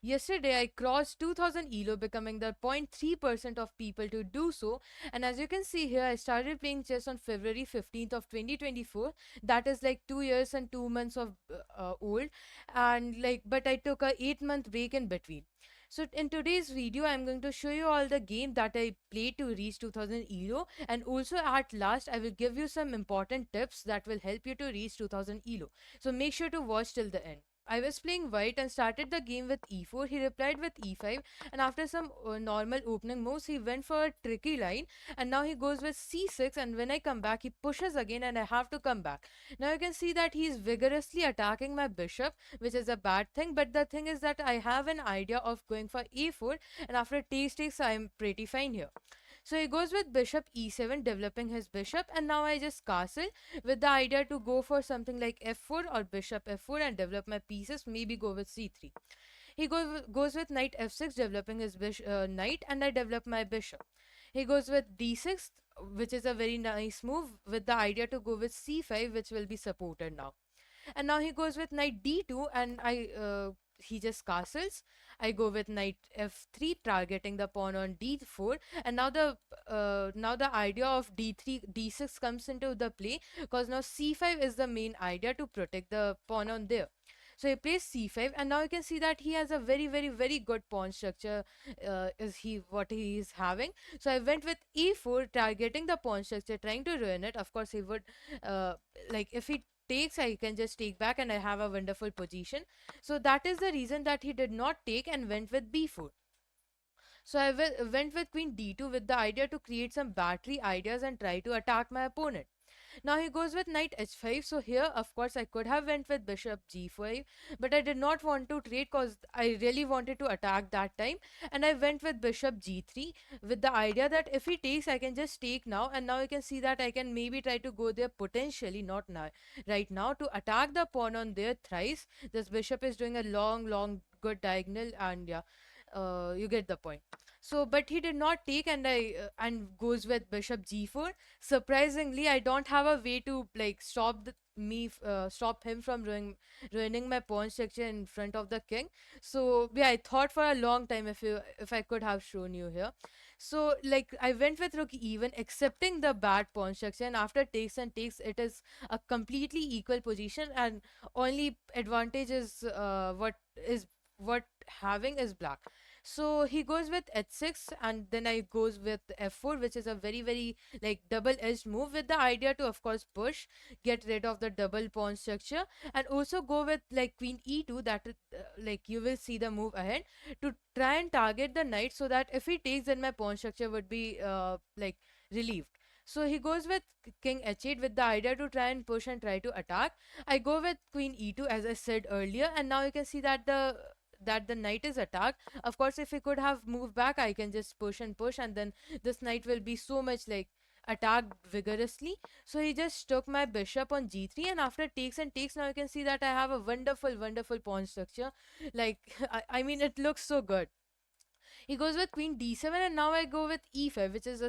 Yesterday, I crossed 2000 ELO, becoming the 0.3% of people to do so. And as you can see here, I started playing chess on February 15th of 2024. That is like 2 years and 2 months of old. And like, but I took a 8 month break in between. So in today's video, I'm going to show you all the game that I played to reach 2000 ELO. And also at last, I will give you some important tips that will help you to reach 2000 ELO. So make sure to watch till the end. I was playing white and started the game with e4. He replied with e5, and after some normal opening moves, he went for a tricky line. And now he goes with c6. And when I come back, he pushes again, and I have to come back. Now you can see that he is vigorously attacking my bishop, which is a bad thing. But the thing is that I have an idea of going for e4, and after takes, I am pretty fine here. So he goes with bishop e7, developing his bishop, and now I just castle with the idea to go for something like f4 or bishop f4 and develop my pieces, maybe go with c3. He goes with knight f6, developing his knight, and I develop my bishop. He goes with d6, which is a very nice move, with the idea to go with c5, which will be supported now. And now he goes with knight d2, and he just castles. I go with knight f3, targeting the pawn on d4. And now the idea of d3 d6 comes into the play, because now c5 is the main idea to protect the pawn on there. So he plays c5, and now you can see that he has a very, very, very good pawn structure. Is he what he is having? So I went with e4, targeting the pawn structure, trying to ruin it. Of course, he would, like, if he takes, I can just take back, and I have a wonderful position. So that is the reason that he did not take and went with b4. So I went with queen d2 with the idea to create some battery ideas and try to attack my opponent. Now he goes with knight h5. So here, of course, I could have went with bishop g5, but I did not want to trade because I really wanted to attack that time. And I went with bishop g3 with the idea that if he takes, I can just take now. And now you can see that I can maybe try to go there potentially, not now, right now, to attack the pawn on there thrice. This bishop is doing a long, long, good diagonal, and yeah, you get the point. So but he did not take, and I and goes with bishop g4. Surprisingly, I don't have a way to like stop him from ruining my pawn structure in front of the king. So yeah, I thought for a long time if I could have shown you here. So like I went with rook e1, accepting the bad pawn structure, and after takes and takes, it is a completely equal position, and only advantage is what having is black. So he goes with h6, and then I goes with f4, which is a very, very like double-edged move, with the idea to of course push, get rid of the double pawn structure, and also go with like queen e2. That is, like you will see the move ahead, to try and target the knight, so that if he takes, then my pawn structure would be like relieved. So he goes with king h8 with the idea to try and push and try to attack. I go with queen e2 as I said earlier, and now you can see that the knight is attacked. Of course, if he could have moved back, I can just push and push, and then this knight will be so much like attacked vigorously. So he just took my bishop on g3, and after takes and takes, now you can see that I have a wonderful, wonderful pawn structure. Like I mean, it looks so good. He goes with queen d7, and now I go with e5, which is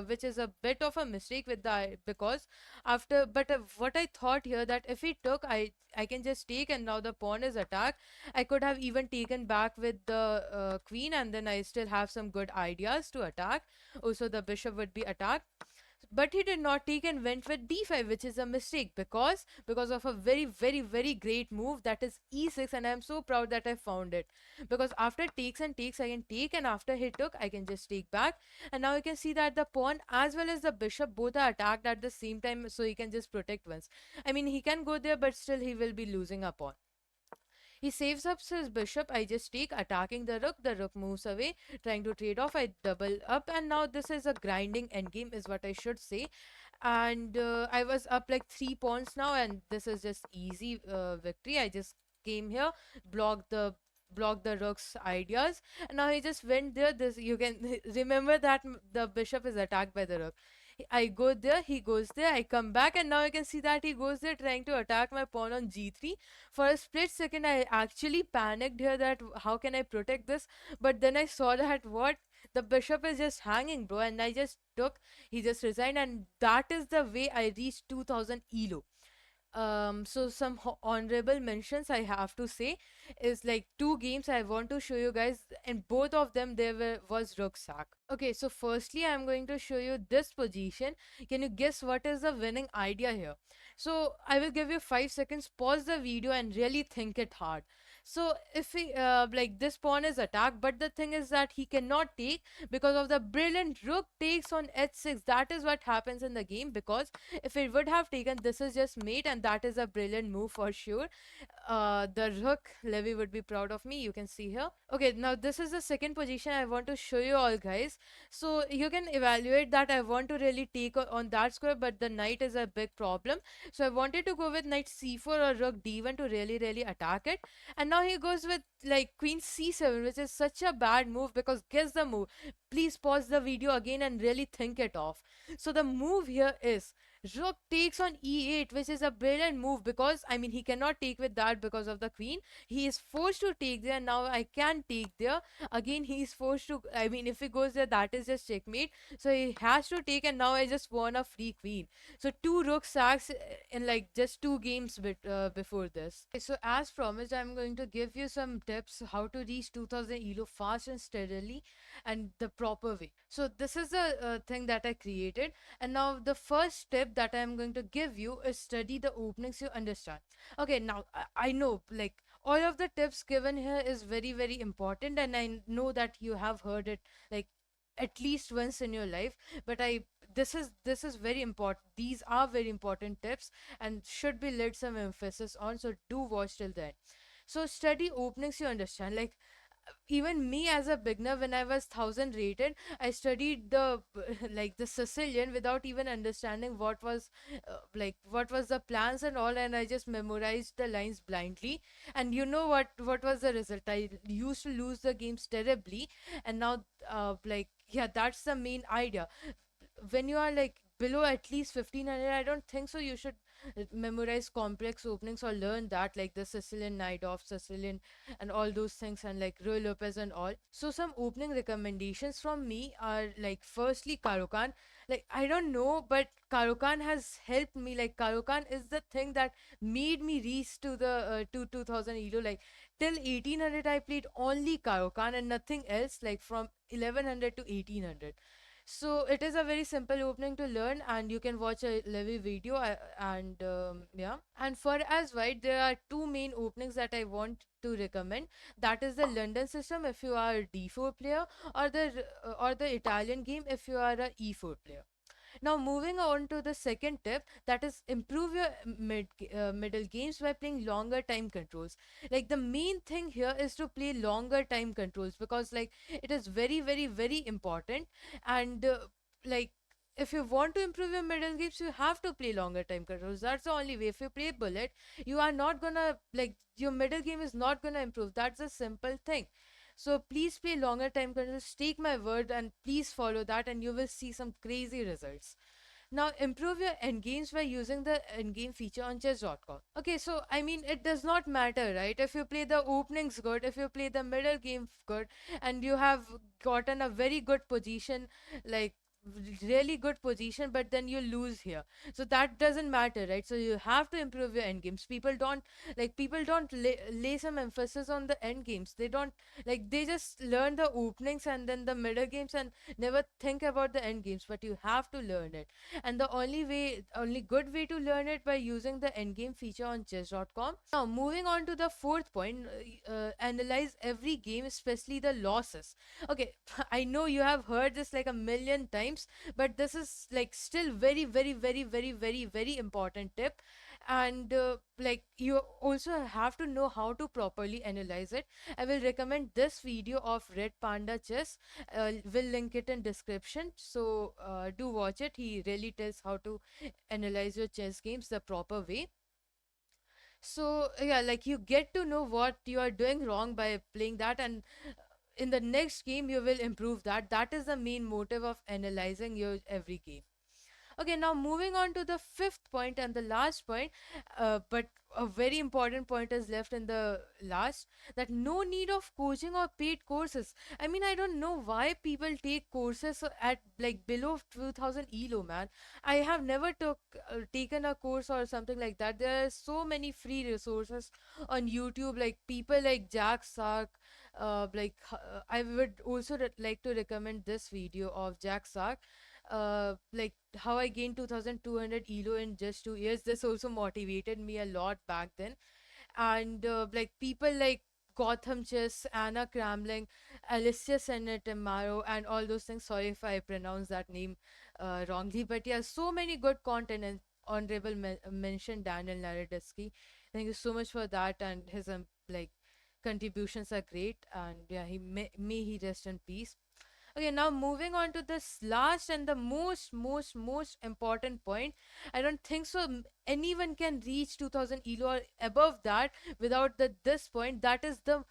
which is a bit of a mistake with the because after but what I thought here, that if he took, I can just take, and now the pawn is attacked. I could have even taken back with the queen, and then I still have some good ideas to attack. Also, the bishop would be attacked, but he did not take and went with d5, which is a mistake, because of a very, very, very great move, that is e6. And I am so proud that I found it, because after takes and takes, I can take, and after he took, I can just take back. And now you can see that the pawn as well as the bishop both are attacked at the same time, so he can just protect once. I mean, he can go there, but still he will be losing a pawn. He saves up his bishop. I just take, attacking the rook. The rook moves away, trying to trade off. I double up, and now this is a grinding endgame, is what I should say. And I was up like 3 pawns now, and this is just easy victory. I just came here, blocked the rook's ideas, and now he just went there. This you can remember that the bishop is attacked by the rook. I go there, he goes there, I come back, and now you can see that he goes there trying to attack my pawn on g3. For a split second, I actually panicked here that how can I protect this? But then I saw that what? The bishop is just hanging, bro, and I just took, he just resigned, and that is the way I reached 2000 elo. So some honorable mentions I have to say is like two games I want to show you guys, and both of them there was rucksack. Okay, so firstly I'm going to show you this position. Can you guess what is the winning idea here? So I will give you 5 seconds. Pause the video and really think it hard. So if he like this pawn is attacked, but the thing is that he cannot take because of the brilliant rook takes on h6. That is what happens in the game, because if it would have taken, this is just mate, and that is a brilliant move for sure. The rook, Levy would be proud of me. You can see here. Okay, now this is the second position I want to show you all, guys. So you can evaluate that I want to really take on that square, but the knight is a big problem. So I wanted to go with knight c4 or rook d1 to really attack it. And now he goes with like queen c7, which is such a bad move, because guess the move. Please pause the video again and really think it off. So the move here is rook takes on e8, which is a brilliant move, because I mean he cannot take with that because of the queen. He is forced to take there. Now I can take there. Again he is forced to, I mean if he goes there, that is just checkmate. So he has to take, and now I just won a free queen. So two rook sacks in like just two games before this. Okay, so as promised, I'm going to give you some tips how to reach 2000 elo fast and steadily, and the proper way. So this is the thing that I created. And now the first tip that I'm going to give you is study the openings you understand. Okay, now I know like all of the tips given here is very important, and I know that you have heard it like at least once in your life, but I this is very important. These are very important tips and should be laid some emphasis on, so do watch till then. So study openings you understand. Like even me as a beginner, when I was 1000 rated, I studied the like the Sicilian without even understanding what was the plans and all, and I just memorized the lines blindly. And you know what was the result? I used to lose the games terribly. And now yeah, that's the main idea. When you are like below at least 1500, I don't think so you should memorize complex openings or learn that, like the Sicilian night off, Sicilian, and all those things, and like Roy Lopez and all. So some opening recommendations from me are like firstly Karokan. Like I don't know, but Karokan has helped me. Like Karokan is the thing that made me reach to the to 2000 elo. Like till 1800 I played only Karokan and nothing else, like from 1100 to 1800. So it is a very simple opening to learn, and you can watch a Levy video. And yeah, and for as white, there are two main openings that I want to recommend. That is the London system if you are a d4 player, or the Italian game if you are a e4 player. Now, moving on to the second tip, that is improve your middle games by playing longer time controls. Like the main thing here is to play longer time controls, because like it is very important. And like if you want to improve your middle games, you have to play longer time controls. That's the only way. If you play bullet, you are not gonna like your middle game is not gonna improve. That's a simple thing. So please play longer time controls. Take my word and please follow that, and you will see some crazy results. Now improve your endgames by using the endgame feature on chess.com. Okay, so I mean it does not matter, right? If you play the openings good, if you play the middle game good, and you have gotten a very good position, like really good position, but then you lose here, so that doesn't matter, right? So you have to improve your end games. People don't lay some emphasis on the end games. They don't, like they just learn the openings and then the middle games and never think about the end games, but you have to learn it. And the only good way to learn it by using the end game feature on chess.com. Now moving on to the fourth point, analyze every game, especially the losses. Okay, I know you have heard this like a million times, but this is like still very important tip. And like you also have to know how to properly analyze it. I will recommend this video of Red Panda Chess. Will link it in description, so do watch it. He really tells how to analyze your chess games the proper way. So yeah, like you get to know what you are doing wrong by playing that, and in the next game you will improve that. That is the main motive of analyzing your every game. Okay, now moving on to the fifth point and the last point, but a very important point is left in the last, that no need of coaching or paid courses. I mean, I don't know why people take courses at like below 2000 elo, man. I have never taken a course or something like that. There are so many free resources on YouTube, like people like Jack Sark. I would also like to recommend this video of Jack Sark, like how I gained 2200 elo in just 2 years. This also motivated me a lot back then. And like people like Gotham Chess, Anna Kramling, Alicia Senetamaro, and all those things. Sorry if I pronounce that name wrongly, but yeah, so many good content. And honorable mention Daniel Narodowski. Thank you so much for that, and his like contributions are great. And yeah, may he rest in peace. Okay, now moving on to this last and the most important point. I don't think so anyone can reach 2000 elo or above that without this point. That is the,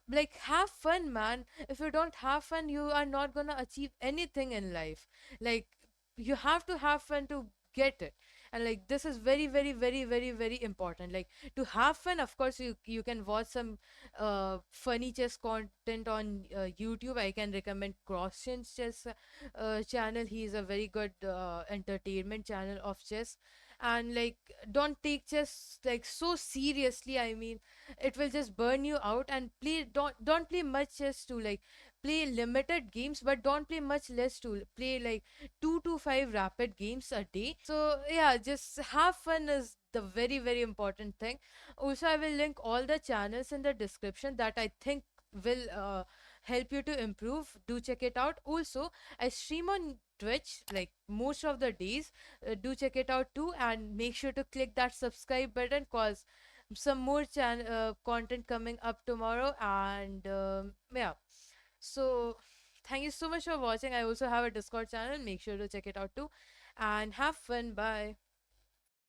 like, have fun, man. If you don't have fun, you are not gonna achieve anything in life. Like, you have to have fun to get it. And like, this is very very important. Like, to have fun, of course, you can watch some funny chess content on YouTube. I can recommend Crosschains chess channel. He is a very good entertainment channel of chess. And like, don't take chess like so seriously. I mean, it will just burn you out. And play don't play much chess too. Like, play limited games, but don't play much less too. Play like 2 to 5 rapid games a day. So yeah, just have fun is the very important thing. Also, I will link all the channels in the description that I think will help you to improve. Do check it out. Also, I stream on Twitch like most of the days. Do check it out too, and make sure to click that subscribe button, cause some more content coming up tomorrow. And yeah, so thank you so much for watching. I also have a Discord channel. Make sure to check it out too, and have fun. Bye.